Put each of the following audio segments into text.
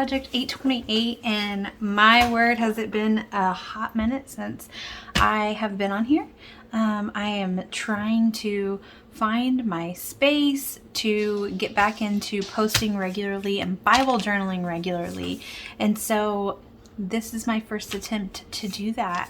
Project 828, and my word, has it been a hot minute since I have been on here. I am trying to find my space to get back into posting regularly and Bible journaling regularly, and so this is my first attempt to do that.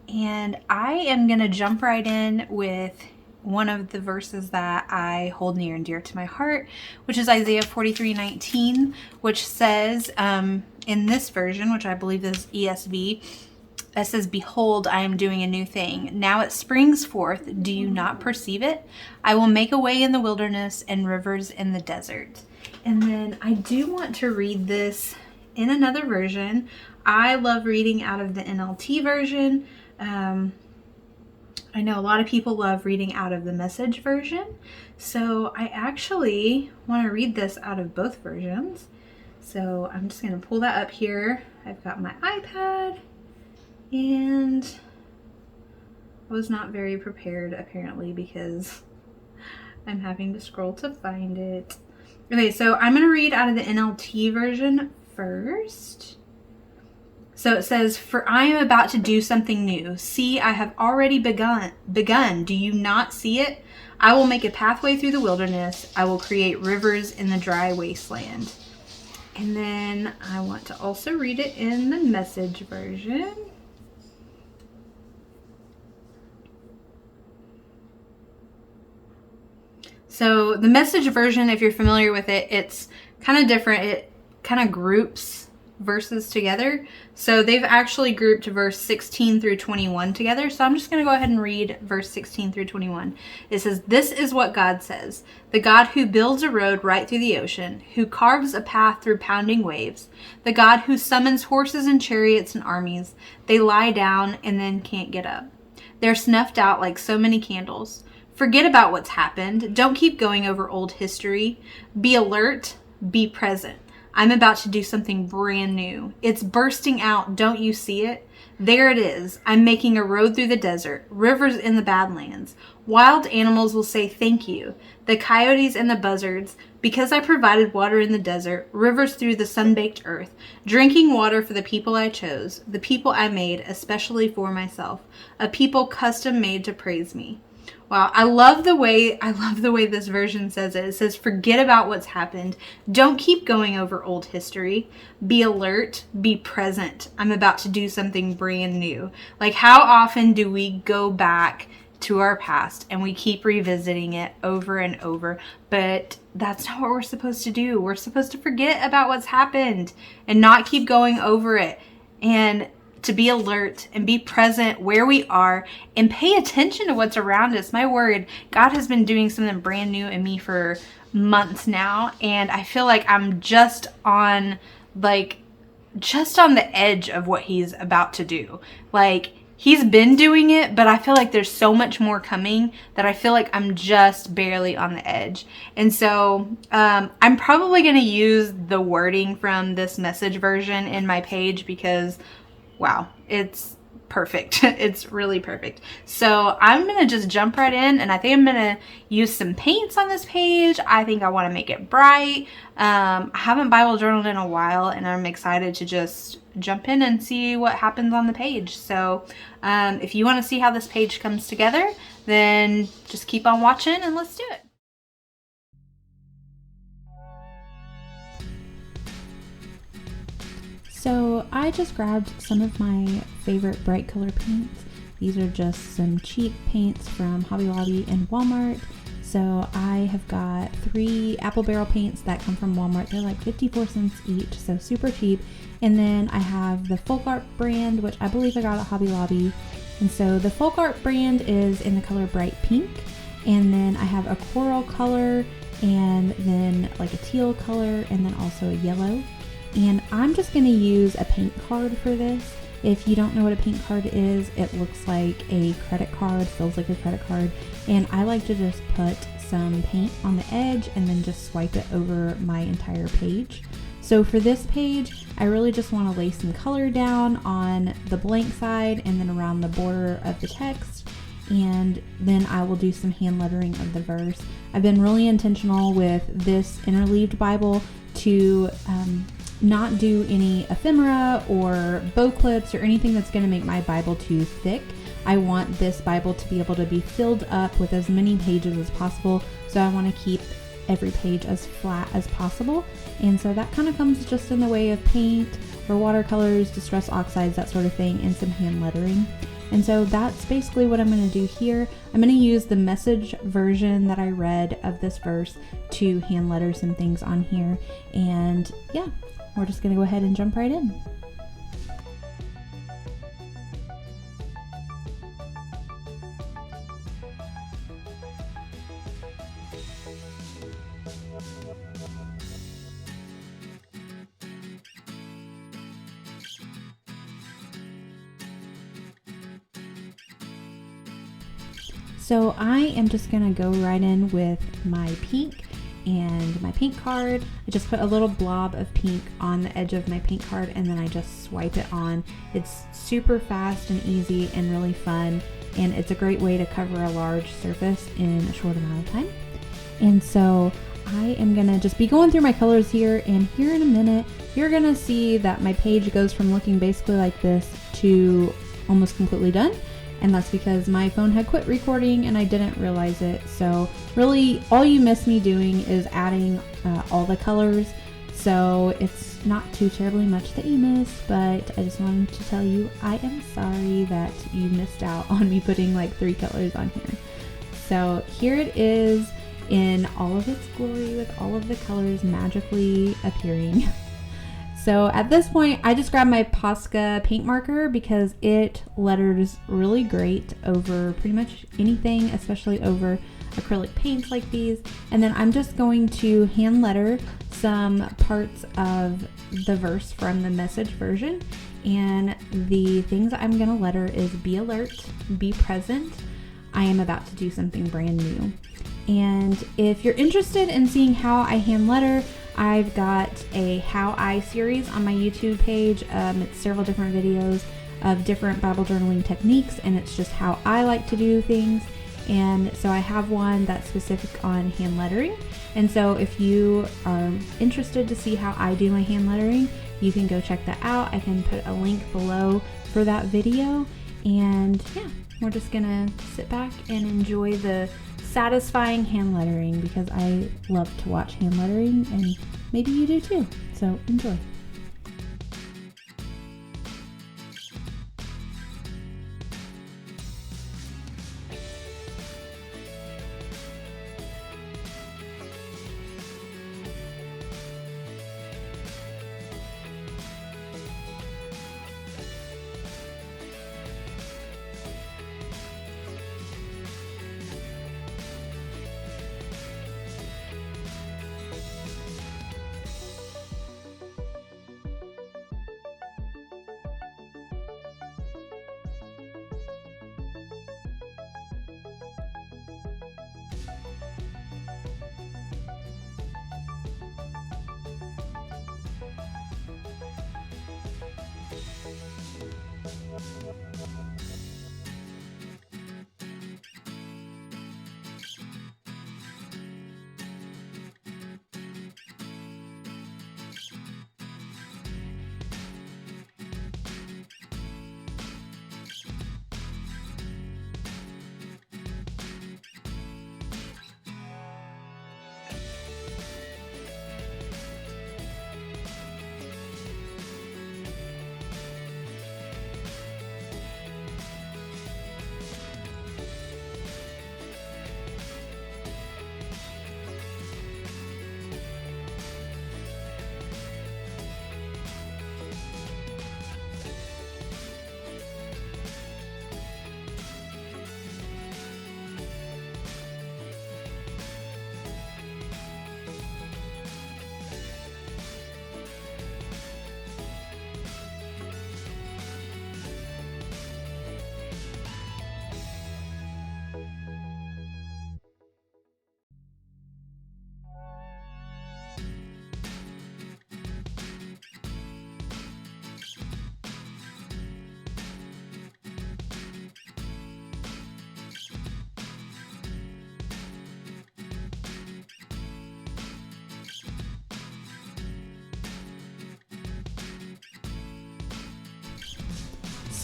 And I am going to jump right in with one of the verses that I hold near and dear to my heart, which is Isaiah 43:19, which says, in this version, which I believe is ESV, it says, "Behold, I am doing a new thing. Now it springs forth. Do you not perceive it? I will make a way in the wilderness and rivers in the desert." And then I do want to read this in another version. I love reading out of the NLT version. I know a lot of people love reading out of the Message version, so I actually want to read this out of both versions. So I'm just going to pull that up here. I've got my iPad, and I was not very prepared apparently because I'm having to scroll to find it. Okay, so I'm going to read out of the NLT version first. So it says, "For I am about to do something new. See, I have already begun. Do you not see it? I will make a pathway through the wilderness. I will create rivers in the dry wasteland." And then I want to also read it in the Message version. So the Message version, if you're familiar with it, it's kind of different. It kind of groups verses together. So they've actually grouped verse 16 through 21 together. So I'm just going to go ahead and read verse 16 through 21. It says, "This is what God says, the God who builds a road right through the ocean, who carves a path through pounding waves, the God who summons horses and chariots and armies. They lie down and then can't get up. They're snuffed out like so many candles. Forget about what's happened. Don't keep going over old history. Be alert. Be present. I'm about to do something brand new. It's bursting out. Don't you see it? There it is. I'm making a road through the desert, rivers in the Badlands. Wild animals will say thank you. The coyotes and the buzzards, because I provided water in the desert, rivers through the sun-baked earth, drinking water for the people I chose, the people I made especially for myself, a people custom made to praise me." Wow, I love the way this version says it. It says, "Forget about what's happened. Don't keep going over old history. Be alert, be present. I'm about to do something brand new." Like, how often do we go back to our past and we keep revisiting it over and over? But that's not what we're supposed to do. We're supposed to forget about what's happened and not keep going over it, and to be alert and be present where we are and pay attention to what's around us. My word, God has been doing something brand new in me for months now, and I feel like I'm just on the edge of what he's about to do. Like, he's been doing it, but I feel like there's so much more coming that I feel like I'm just barely on the edge. And so I'm probably going to use the wording from this Message version in my page because wow, it's perfect. It's really perfect. So I'm going to just jump right in, and I think I'm going to use some paints on this page. I think I want to make it bright. I haven't Bible journaled in a while, and I'm excited to just jump in and see what happens on the page. So if you want to see how this page comes together, then just keep on watching and let's do it. So I just grabbed some of my favorite bright color paints. These are just some cheap paints from Hobby Lobby and Walmart. So I have got 3 apple barrel paints that come from Walmart. They're like 54 cents each, so super cheap. And then I have the Folk Art brand, which I believe I got at Hobby Lobby. And so the Folk Art brand is in the color bright pink. And then I have a coral color, and then like a teal color, and then also a yellow. And I'm just going to use a paint card for this. If you don't know what a paint card is, it looks like a credit card, feels like a credit card. And I like to just put some paint on the edge and then just swipe it over my entire page. So for this page, I really just want to lay some color down on the blank side and then around the border of the text. And then I will do some hand lettering of the verse. I've been really intentional with this interleaved Bible to not do any ephemera or bow clips or anything that's going to make my Bible too thick. I want this Bible to be able to be filled up with as many pages as possible, so I want to keep every page as flat as possible. And so that kind of comes just in the way of paint or watercolors, distress oxides, that sort of thing, and some hand lettering. And so that's basically what I'm going to do here. I'm going to use the Message version that I read of this verse to hand letter some things on here. And yeah, we're just going to go ahead and jump right in. So I am just gonna go right in with my pink and my paint card. I just put a little blob of pink on the edge of my paint card and then I just swipe it on. It's super fast and easy and really fun, and it's a great way to cover a large surface in a short amount of time. And so I am gonna just be going through my colors here, and here in a minute you're gonna see that my page goes from looking basically like this to almost completely done. And that's because my phone had quit recording and I didn't realize it. So really all you miss me doing is adding all the colors. So it's not too terribly much that you miss, but I just wanted to tell you I am sorry that you missed out on me putting like 3 colors on here. So here it is in all of its glory with all of the colors magically appearing. So at this point, I just grabbed my Posca paint marker because it letters really great over pretty much anything, especially over acrylic paints like these. And then I'm just going to hand letter some parts of the verse from the Message version. And the things I'm going to letter is be alert, be present, I am about to do something brand new. And if you're interested in seeing how I hand letter, I've got a How I series on my YouTube page. It's several different videos of different Bible journaling techniques, and it's just how I like to do things. And so I have one that's specific on hand lettering. And so if you are interested to see how I do my hand lettering, you can go check that out. I can put a link below for that video. And yeah, we're just gonna sit back and enjoy the satisfying hand lettering, because I love to watch hand lettering and maybe you do too. So enjoy.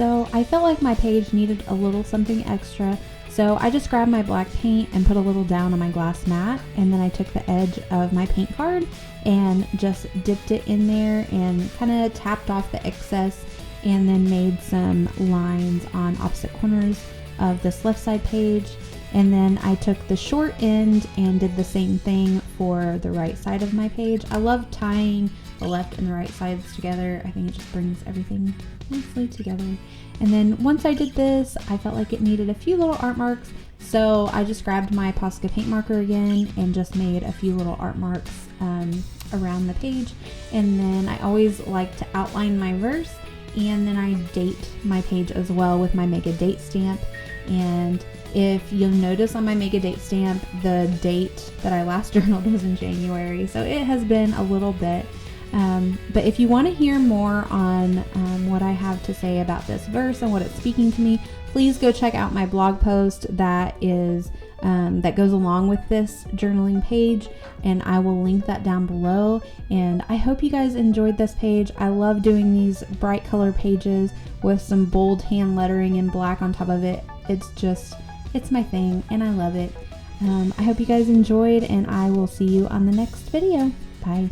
So I felt like my page needed a little something extra. So I just grabbed my black paint and put a little down on my glass mat, and then I took the edge of my paint card and just dipped it in there and kind of tapped off the excess, and then made some lines on opposite corners of this left side page. And then I took the short end and did the same thing for the right side of my page. I love tying the left and the right sides together. I think it just brings everything nicely together. And then once I did this, I felt like it needed a few little art marks. So I just grabbed my Posca paint marker again and just made a few little art marks around the page. And then I always like to outline my verse, and then I date my page as well with my Mega Date stamp. And if you'll notice on my Mega Date stamp, the date that I last journaled was in January, so it has been a little bit. But if you want to hear more on what I have to say about this verse and what it's speaking to me, please go check out my blog post that is that goes along with this journaling page, and I will link that down below. And I hope you guys enjoyed this page. I love doing these bright color pages with some bold hand lettering in black on top of it. It's my thing, and I love it. I hope you guys enjoyed, and I will see you on the next video. Bye.